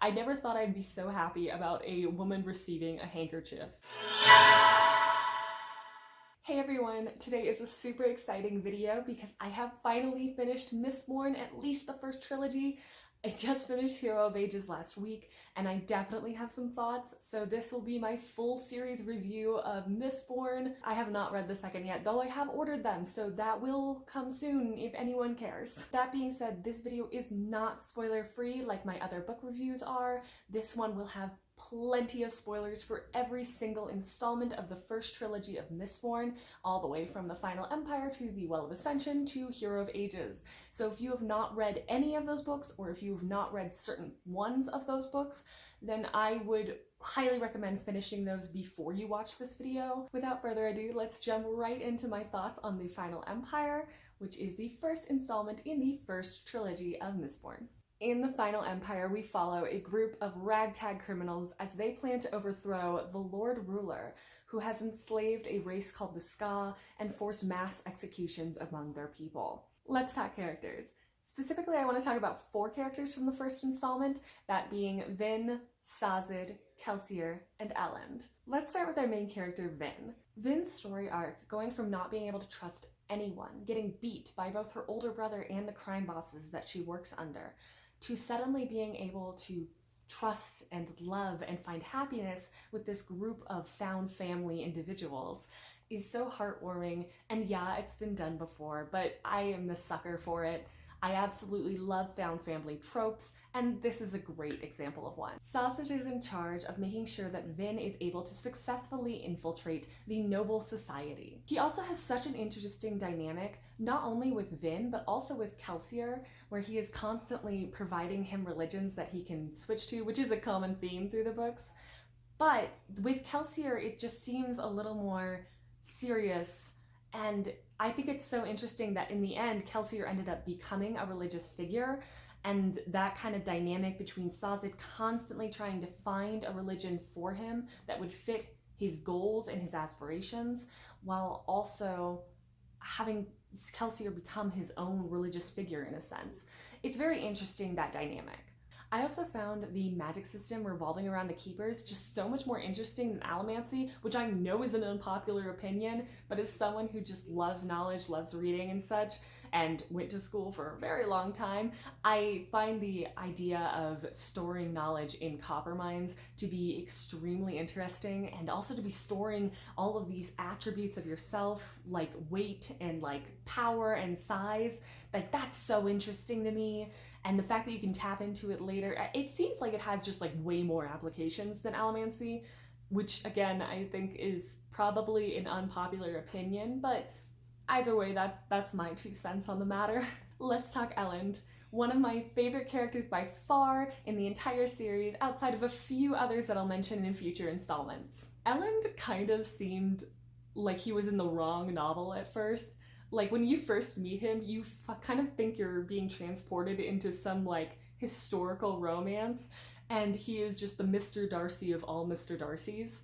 I never thought I'd be so happy about a woman receiving a handkerchief. Hey everyone, today is a super exciting video because I have finally finished Mistborn, at least the first trilogy. I just finished Hero of Ages last week, and I definitely have some thoughts, so this will be my full series review of Mistborn. I have not read the second yet, though I have ordered them, so that will come soon if anyone cares. That being said, this video is not spoiler-free like my other book reviews are. This one will have plenty of spoilers for every single installment of the first trilogy of Mistborn, all the way from the Final Empire to the Well of Ascension to Hero of Ages. So if you have not read any of those books, or if you've not read certain ones of those books, then I would highly recommend finishing those before you watch this video. Without further ado, let's jump right into my thoughts on the Final Empire, which is the first installment in the first trilogy of Mistborn. In the Final Empire, we follow a group of ragtag criminals as they plan to overthrow the Lord Ruler, who has enslaved a race called the Ska and forced mass executions among their people. Let's talk characters. Specifically, I want to talk about 4 characters from the first installment, that being Vin, Sazed, Kelsier, and Elend. Let's start with our main character, Vin. Vin's story arc, going from not being able to trust anyone, getting beat by both her older brother and the crime bosses that she works under, to suddenly being able to trust and love and find happiness with this group of found family individuals is so heartwarming. And yeah, it's been done before, but I am a sucker for it. I absolutely love found family tropes, and this is a great example of one. Sausage is in charge of making sure that Vin is able to successfully infiltrate the noble society. He also has such an interesting dynamic, not only with Vin, but also with Kelsier, where he is constantly providing him religions that he can switch to, which is a common theme through the books. But with Kelsier, it just seems a little more serious, and I think it's so interesting that in the end, Kelsier ended up becoming a religious figure, and that kind of dynamic between Sazed constantly trying to find a religion for him that would fit his goals and his aspirations, while also having Kelsier become his own religious figure in a sense. It's very interesting, that dynamic. I also found the magic system revolving around the Keepers just so much more interesting than Allomancy, which I know is an unpopular opinion, but as someone who just loves knowledge, loves reading and such, and went to school for a very long time, I find the idea of storing knowledge in copper mines to be extremely interesting, and also to be storing all of these attributes of yourself, like weight and like power and size. Like, that's so interesting to me. And the fact that you can tap into it later, it seems like it has just like way more applications than Allomancy, which again, I think is probably an unpopular opinion, but either way, that's my 2 cents on the matter. Let's talk Elend, one of my favorite characters by far in the entire series, outside of a few others that I'll mention in future installments. Elend kind of seemed like he was in the wrong novel at first. Like, when you first meet him, you kind of think you're being transported into some, like, historical romance, and he is just the Mr. Darcy of all Mr. Darcys,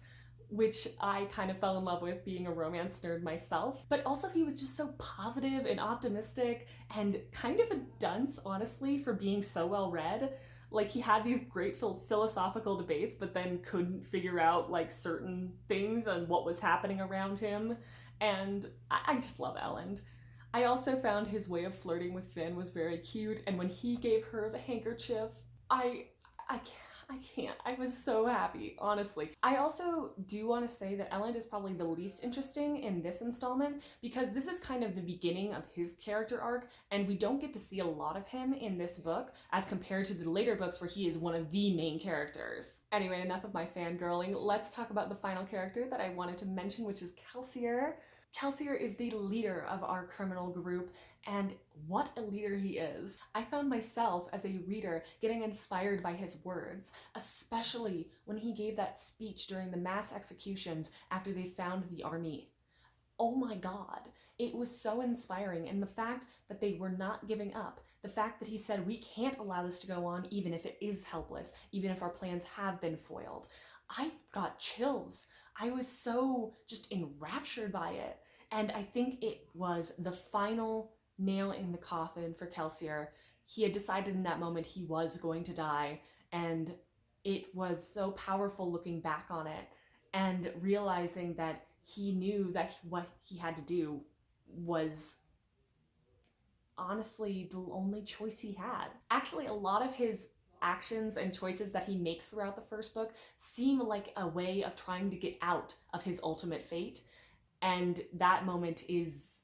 which I kind of fell in love with, being a romance nerd myself. But also he was just so positive and optimistic, and kind of a dunce, honestly, for being so well read. Like, he had these great philosophical debates, but then couldn't figure out, like, certain things and what was happening around him. And I just love Elend. I also found his way of flirting with Finn was very cute, and when he gave her the handkerchief, I can't. I was so happy, honestly. I also do want to say that Elend is probably the least interesting in this installment, because this is kind of the beginning of his character arc, and we don't get to see a lot of him in this book as compared to the later books where he is one of the main characters. Anyway, enough of my fangirling. Let's talk about the final character that I wanted to mention, which is Kelsier. Kelsier is the leader of our criminal group, and what a leader he is. I found myself, as a reader, getting inspired by his words, especially when he gave that speech during the mass executions after they found the army. Oh my god, it was so inspiring, and the fact that they were not giving up, the fact that he said, we can't allow this to go on even if it is helpless, even if our plans have been foiled. I got chills. I was so just enraptured by it. And I think it was the final nail in the coffin for Kelsier. He had decided in that moment he was going to die, and it was so powerful looking back on it and realizing that he knew that what he had to do was honestly the only choice he had. Actually, a lot of his actions and choices that he makes throughout the first book seem like a way of trying to get out of his ultimate fate. And that moment is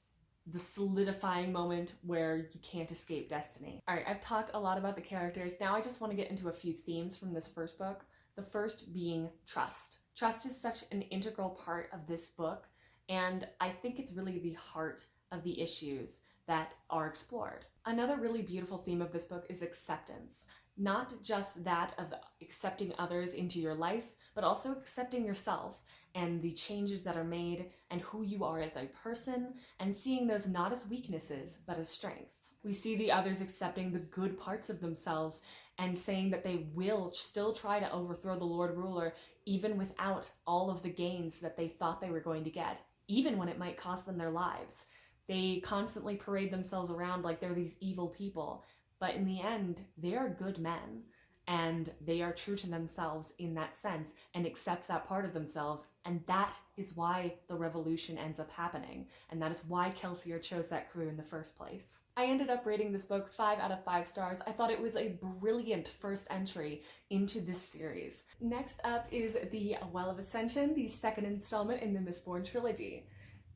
the solidifying moment where you can't escape destiny. All right, I've talked a lot about the characters. Now I just want to get into a few themes from this first book. The first being trust. Trust is such an integral part of this book, and I think it's really the heart of the issues that are explored. Another really beautiful theme of this book is acceptance. Not just that of accepting others into your life, but also accepting yourself and the changes that are made and who you are as a person, and seeing those not as weaknesses, but as strengths. We see the others accepting the good parts of themselves and saying that they will still try to overthrow the Lord Ruler even without all of the gains that they thought they were going to get, even when it might cost them their lives. They constantly parade themselves around like they're these evil people, but in the end, they are good men, and they are true to themselves in that sense and accept that part of themselves, and that is why the revolution ends up happening, and that is why Kelsier chose that crew in the first place. I ended up rating this book 5 out of 5 stars. I thought it was a brilliant first entry into this series. Next up is the Well of Ascension, the second installment in the Mistborn trilogy.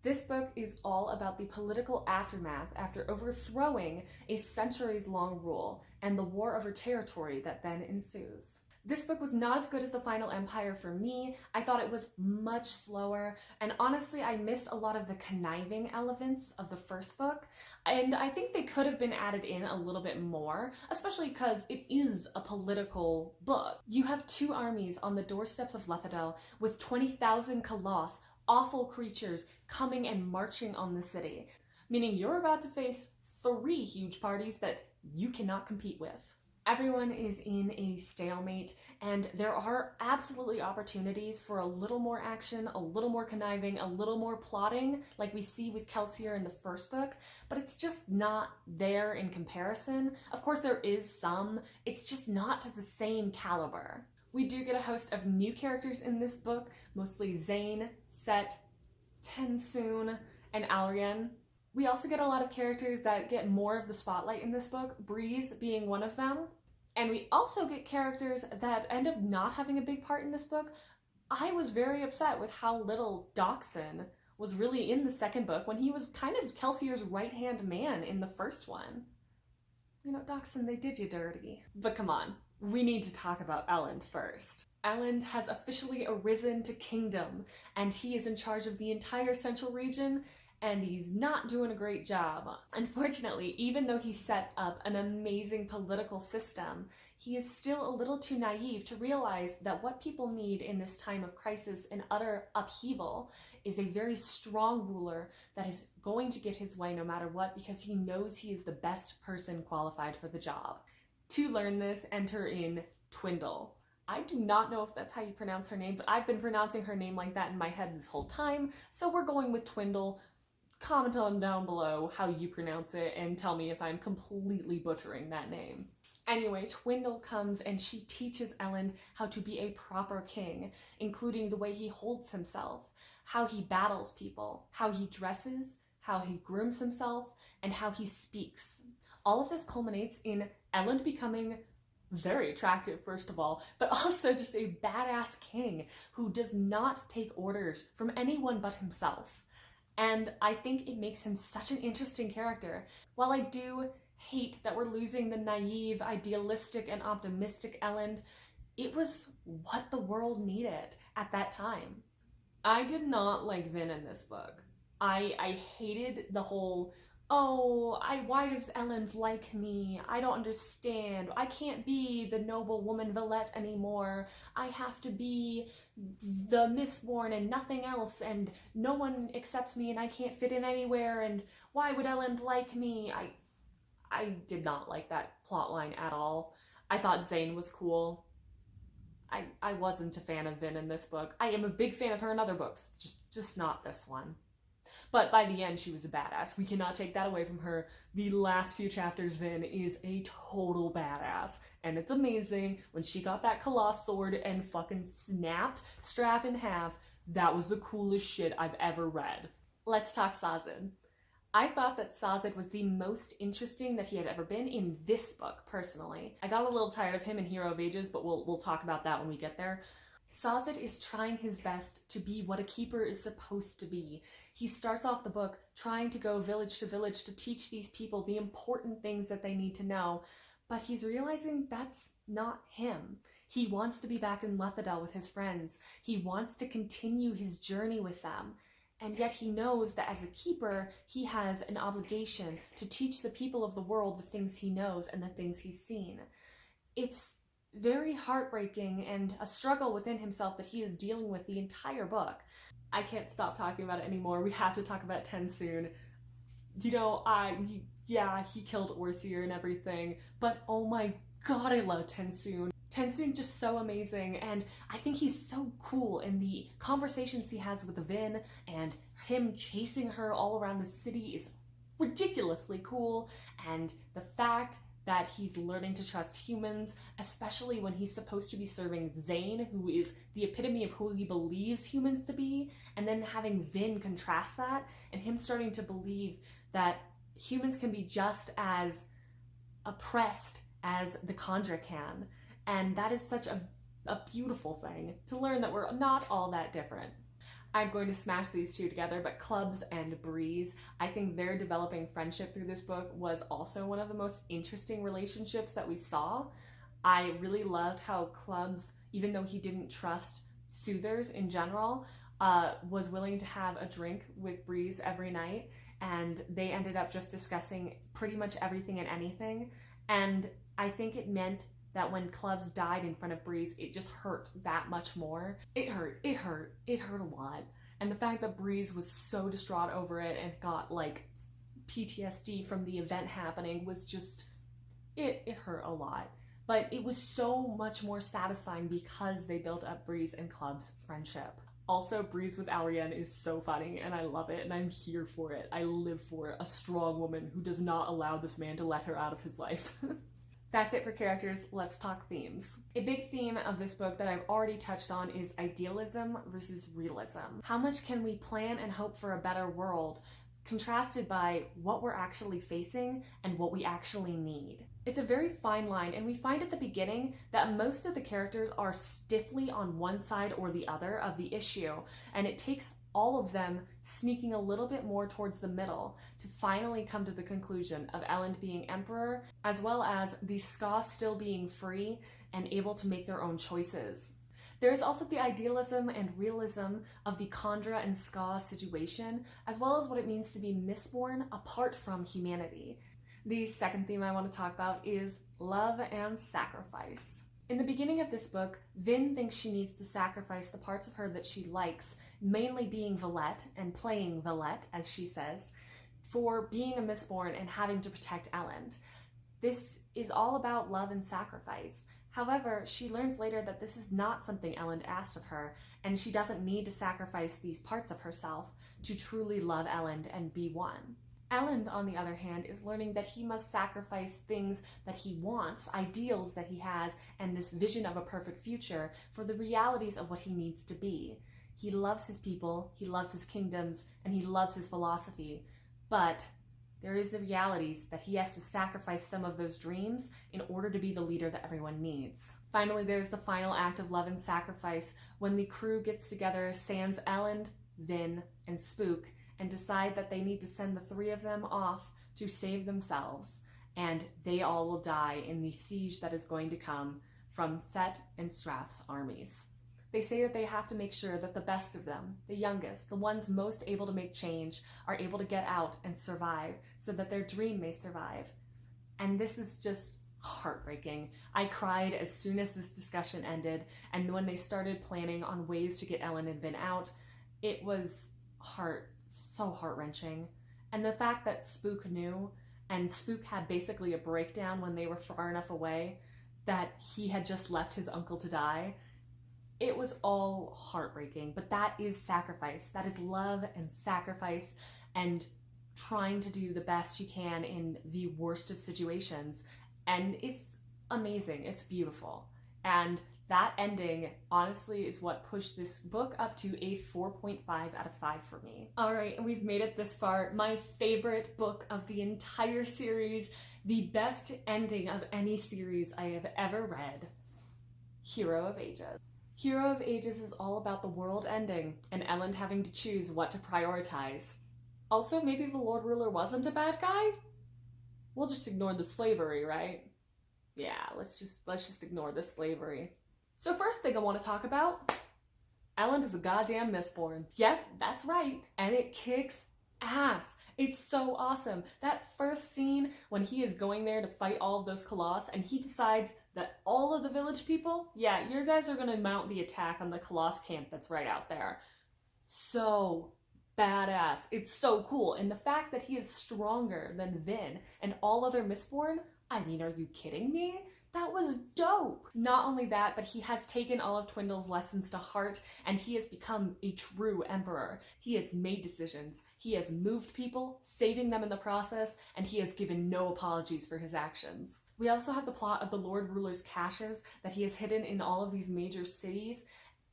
This book is all about the political aftermath after overthrowing a centuries-long rule and the war over territory that then ensues. This book was not as good as The Final Empire for me. I thought it was much slower, and honestly, I missed a lot of the conniving elements of the first book, and I think they could have been added in a little bit more, especially because it is a political book. You have two armies on the doorsteps of Lethadel with 20,000 Koloss, awful creatures, coming and marching on the city, meaning you're about to face 3 huge parties that you cannot compete with. Everyone is in a stalemate, and there are absolutely opportunities for a little more action, a little more conniving, a little more plotting, like we see with Kelsier in the first book, but it's just not there in comparison. Of course there is some, it's just not to the same caliber. We do get a host of new characters in this book, mostly Zane, Set, Tensoon, and Alrian. We also get a lot of characters that get more of the spotlight in this book, Breeze being one of them. And we also get characters that end up not having a big part in this book. I was very upset with how little Doxson was really in the second book when he was kind of Kelsier's right-hand man in the first one. You know, Doxson, they did you dirty. But come on, we need to talk about Elend first. Elend has officially arisen to kingdom, and he is in charge of the entire central region, and he's not doing a great job. Unfortunately, even though he set up an amazing political system, he is still a little too naive to realize that what people need in this time of crisis and utter upheaval is a very strong ruler that is going to get his way no matter what, because he knows he is the best person qualified for the job. To learn this, enter in Twindle. I do not know if that's how you pronounce her name, but I've been pronouncing her name like that in my head this whole time, so we're going with Twindle. Comment on down below how you pronounce it and tell me if I'm completely butchering that name. Anyway, Twindle comes and she teaches Elend how to be a proper king, including the way he holds himself, how he battles people, how he dresses, how he grooms himself, and how he speaks. All of this culminates in Elend becoming very attractive, first of all, but also just a badass king who does not take orders from anyone but himself. And I think it makes him such an interesting character. While I do hate that we're losing the naive, idealistic, and optimistic Elend, it was what the world needed at that time. I did not like Vin in this book. I hated the whole, why does Elend like me? I don't understand. I can't be the noble woman Valette anymore. I have to be the Mistborn and nothing else, and no one accepts me and I can't fit in anywhere, and why would Elend like me? I did not like that plotline at all. I thought Zane was cool. I wasn't a fan of Vin in this book. I am a big fan of her in other books, just not this one. But by the end, she was a badass. We cannot take that away from her. The last few chapters, Vin is a total badass. And it's amazing. When she got that Colossus sword and fucking snapped Straff in half, that was the coolest shit I've ever read. Let's talk Sazed. I thought that Sazed was the most interesting that he had ever been in this book, personally. I got a little tired of him in Hero of Ages, but we'll talk about that when we get there. Sazed is trying his best to be what a keeper is supposed to be. He starts off the book trying to go village to teach these people the important things that they need to know, but he's realizing that's not him. He wants to be back in Lethadel with his friends. He wants to continue his journey with them. And yet he knows that as a keeper, he has an obligation to teach the people of the world the things he knows and the things he's seen. It's very heartbreaking and a struggle within himself that he is dealing with the entire book. I can't stop talking about it anymore. We have to talk about TenSoon. You know, yeah, he killed Orsier and everything, but oh my god, I love TenSoon. TenSoon just so amazing, and I think he's so cool in the conversations he has with Vin, and him chasing her all around the city is ridiculously cool, and the fact that he's learning to trust humans, especially when he's supposed to be serving Zane, who is the epitome of who he believes humans to be, and then having Vin contrast that, and him starting to believe that humans can be just as oppressed as the Khandra can. And that is such a beautiful thing, to learn that we're not all that different. I'm going to smash these two together, but Clubs and Breeze, I think their developing friendship through this book was also one of the most interesting relationships that we saw. I really loved how Clubs, even though he didn't trust soothers in general, was willing to have a drink with Breeze every night, and they ended up just discussing pretty much everything and anything. And I think it meant that when Clubs died in front of Breeze, it just hurt that much more. It hurt a lot. And the fact that Breeze was so distraught over it and got like PTSD from the event happening was just, it hurt a lot. But it was so much more satisfying because they built up Breeze and Club's friendship. Also, Breeze with Ariane is so funny, and I love it, and I'm here for it. I live for it. A strong woman who does not allow this man to let her out of his life. That's it for characters. Let's talk themes. A big theme of this book that I've already touched on is idealism versus realism. How much can we plan and hope for a better world, contrasted by what we're actually facing and what we actually need? It's a very fine line, and we find at the beginning that most of the characters are stiffly on one side or the other of the issue, and it takes all of them sneaking a little bit more towards the middle to finally come to the conclusion of Elend being emperor, as well as the Ska still being free and able to make their own choices. There is also the idealism and realism of the Khandra and Ska situation, as well as what it means to be Mistborn apart from humanity. The second theme I want to talk about is love and sacrifice. In the beginning of this book, Vin thinks she needs to sacrifice the parts of her that she likes, mainly being Valette and playing Valette, as she says, for being a Mistborn and having to protect Elend. This is all about love and sacrifice. However, she learns later that this is not something Elend asked of her, and she doesn't need to sacrifice these parts of herself to truly love Elend and be one. Elend, on the other hand, is learning that he must sacrifice things that he wants, ideals that he has, and this vision of a perfect future for the realities of what he needs to be. He loves his people, he loves his kingdoms, and he loves his philosophy, but there is the realities that he has to sacrifice some of those dreams in order to be the leader that everyone needs. Finally, there's the final act of love and sacrifice when the crew gets together, sans Elend, Vin, and Spook, and decide that they need to send the three of them off to save themselves, and they all will die in the siege that is going to come from Set and Strath's armies. They say that they have to make sure that the best of them, the youngest, the ones most able to make change, are able to get out and survive so that their dream may survive. And this is just heartbreaking. I cried as soon as this discussion ended, and when they started planning on ways to get Elend and Vin out, it was so heart-wrenching. And the fact that Spook knew, and Spook had basically a breakdown when they were far enough away that he had just left his uncle to die, It was all heartbreaking, but that is sacrifice. That is love and sacrifice and trying to do the best you can in the worst of situations. And it's amazing. It's beautiful. And that ending, honestly, is what pushed this book up to a 4.5 out of 5 for me. All right, and we've made it this far. My favorite book of the entire series, the best ending of any series I have ever read, Hero of Ages. Hero of Ages is all about the world ending and Elend having to choose what to prioritize. Also, maybe the Lord Ruler wasn't a bad guy? We'll just ignore the slavery, right? Yeah, let's just ignore the slavery. So first thing I want to talk about, Elend is a goddamn Mistborn. Yep, that's right. And it kicks ass. It's so awesome. That first scene when he is going there to fight all of those Colossus and he decides that all of the village people, yeah, your guys are going to mount the attack on the Colossus camp that's right out there. So badass. It's so cool. And the fact that he is stronger than Vin and all other Mistborn, I mean, are you kidding me? That was dope. Not only that, but he has taken all of Twindle's lessons to heart and he has become a true emperor. He has made decisions. He has moved people, saving them in the process, and he has given no apologies for his actions. We also have the plot of the Lord Ruler's caches that he has hidden in all of these major cities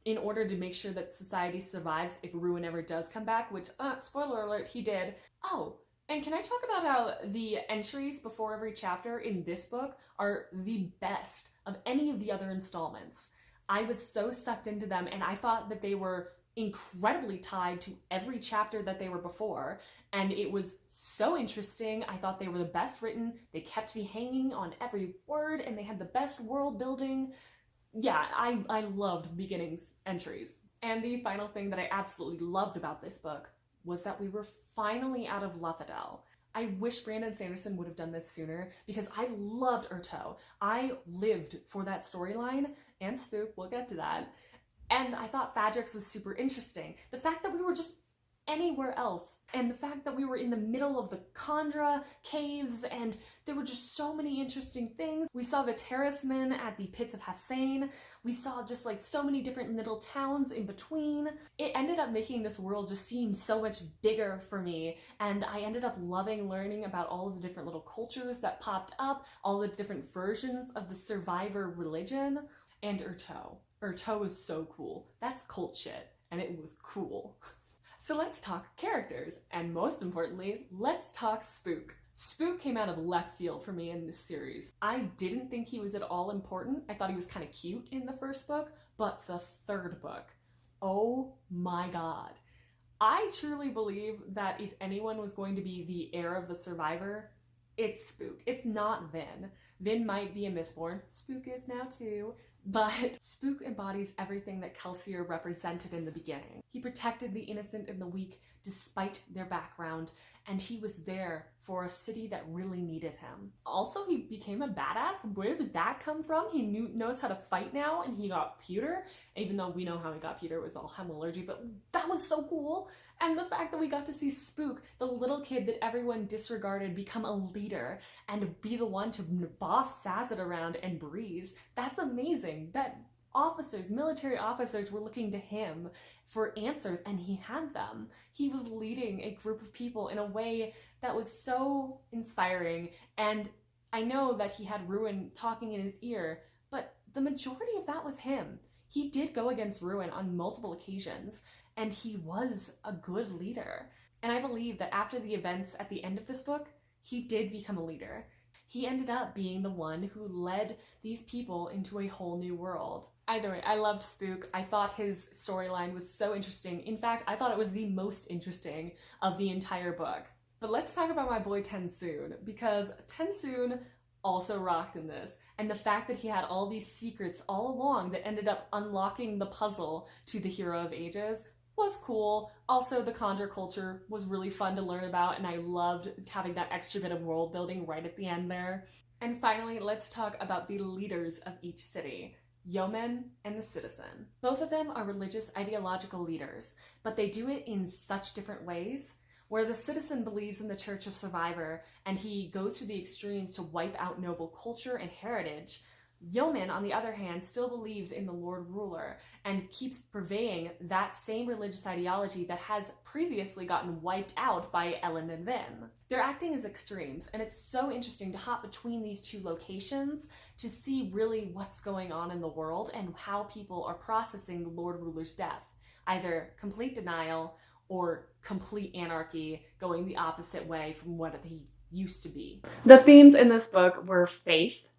in order to make sure that society survives if Ruin ever does come back, which, spoiler alert, he did. Oh, and can I talk about how the entries before every chapter in this book are the best of any of the other installments? I was so sucked into them and I thought that they were incredibly tied to every chapter that they were before, and it was so interesting. I thought they were the best written. They kept me hanging on every word and they had the best world building. Yeah, I loved beginning's entries. And the final thing that I absolutely loved about this book was that we were finally out of Luthadel. I wish Brandon Sanderson would have done this sooner because I loved Urto. I lived for that storyline, and Spook, we'll get to that. And I thought Fadrix was super interesting. The fact that we were just anywhere else, and the fact that we were in the middle of the Khandra caves, and there were just so many interesting things. We saw the Terracemen at the Pits of Hassain. We saw just like so many different little towns in between. It ended up making this world just seem so much bigger for me, and I ended up loving learning about all of the different little cultures that popped up, all the different versions of the survivor religion, and Urto. Urto is so cool. That's cult shit, and it was cool. So let's talk characters, and most importantly, let's talk Spook. Spook came out of left field for me in this series. I didn't think he was at all important. I thought he was kind of cute in the first book, but the third book, oh my god. I truly believe that if anyone was going to be the heir of the survivor, it's Spook. It's not Vin. Vin might be a Mistborn. Spook is now too. But Spook embodies everything that Kelsier represented in the beginning. He protected the innocent and the weak despite their background, and he was there for a city that really needed him. Also, he became a badass. Where did that come from? He knows how to fight now, and he got pewter. Even though we know how he got pewter, it was all hemorrhagy, but that was so cool. And the fact that we got to see Spook, the little kid that everyone disregarded, become a leader and be the one to boss Sazed around and Breeze, that's amazing. That officers, military officers, were looking to him for answers, and he had them. He was leading a group of people in a way that was so inspiring, and I know that he had Ruin talking in his ear, but the majority of that was him. He did go against Ruin on multiple occasions, and he was a good leader. And I believe that after the events at the end of this book, he did become a leader. He ended up being the one who led these people into a whole new world. Either way, I loved Spook. I thought his storyline was so interesting. In fact, I thought it was the most interesting of the entire book. But let's talk about my boy Tensoon, because Tensoon also rocked in this. And the fact that he had all these secrets all along that ended up unlocking the puzzle to the Hero of Ages was cool. Also, the Khandra culture was really fun to learn about, and I loved having that extra bit of world building right at the end there. And finally, let's talk about the leaders of each city, Yeoman and the Citizen. Both of them are religious ideological leaders, but they do it in such different ways. Where the Citizen believes in the Church of Survivor and he goes to the extremes to wipe out noble culture and heritage, Yeoman, on the other hand, still believes in the Lord Ruler and keeps purveying that same religious ideology that has previously gotten wiped out by Elend and Vin. They're acting as extremes, and it's so interesting to hop between these two locations to see really what's going on in the world and how people are processing the Lord Ruler's death. Either complete denial or complete anarchy, going the opposite way from what he used to be. The themes in this book were faith,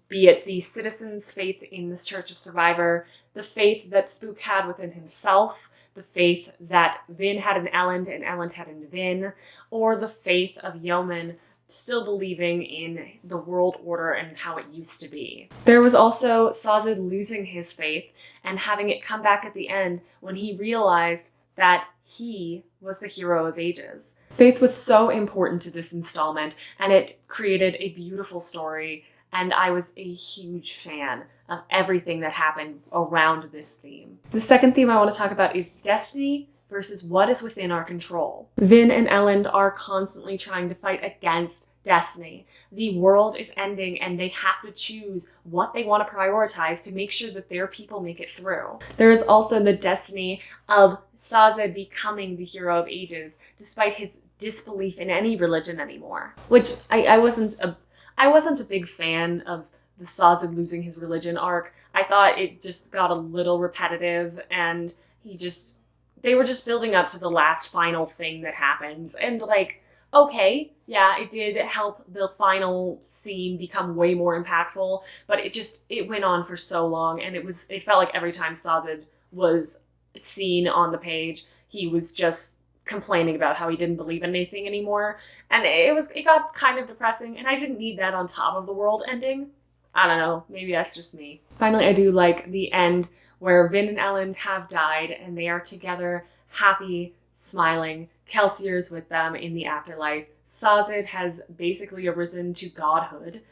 be it the citizens' faith in this Church of Survivor, the faith that Spook had within himself, the faith that Vin had in Elend and Elend had in Vin, or the faith of Yeoman still believing in the world order and how it used to be. There was also Sazed losing his faith and having it come back at the end when he realized that he was the hero of ages. Faith was so important to this installment, and it created a beautiful story, and I was a huge fan of everything that happened around this theme. The second theme I want to talk about is destiny versus what is within our control. Vin and Elend are constantly trying to fight against destiny. The world is ending and they have to choose what they want to prioritize to make sure that their people make it through. There is also the destiny of Sazed becoming the hero of ages, despite his disbelief in any religion anymore. Which I wasn't a big fan of the Sazed losing his religion arc. I thought it just got a little repetitive, and they were just building up to the last final thing that happens. And like, okay, yeah, it did help the final scene become way more impactful, but it went on for so long, and it felt like every time Sazed was seen on the page, he was just complaining about how he didn't believe in anything anymore. And it got kind of depressing, and I didn't need that on top of the world ending. I don't know, maybe that's just me. Finally, I do like the end where Vin and Elend have died and they are together, happy, smiling. Kelsier's with them in the afterlife. Sazed has basically arisen to godhood,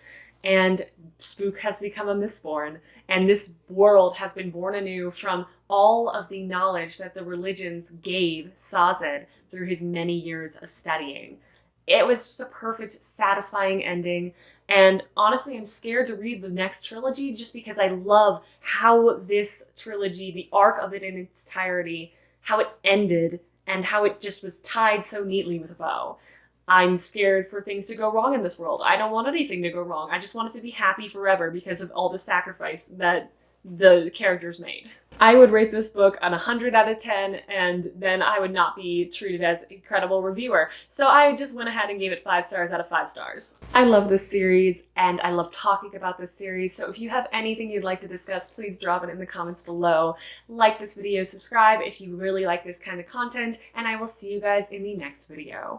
and Spook has become a Mistborn, and this world has been born anew from all of the knowledge that the religions gave Sazed through his many years of studying. It was just a perfect, satisfying ending, and honestly, I'm scared to read the next trilogy just because I love how this trilogy, the arc of it in its entirety, how it ended, and how it just was tied so neatly with a bow. I'm scared for things to go wrong in this world. I don't want anything to go wrong. I just want it to be happy forever because of all the sacrifice that the characters made. I would rate this book on 100 out of 10, and then I would not be treated as a credible reviewer. So I just went ahead and gave it 5 stars out of 5 stars. I love this series, and I love talking about this series, so if you have anything you'd like to discuss, please drop it in the comments below. Like this video, subscribe if you really like this kind of content, and I will see you guys in the next video.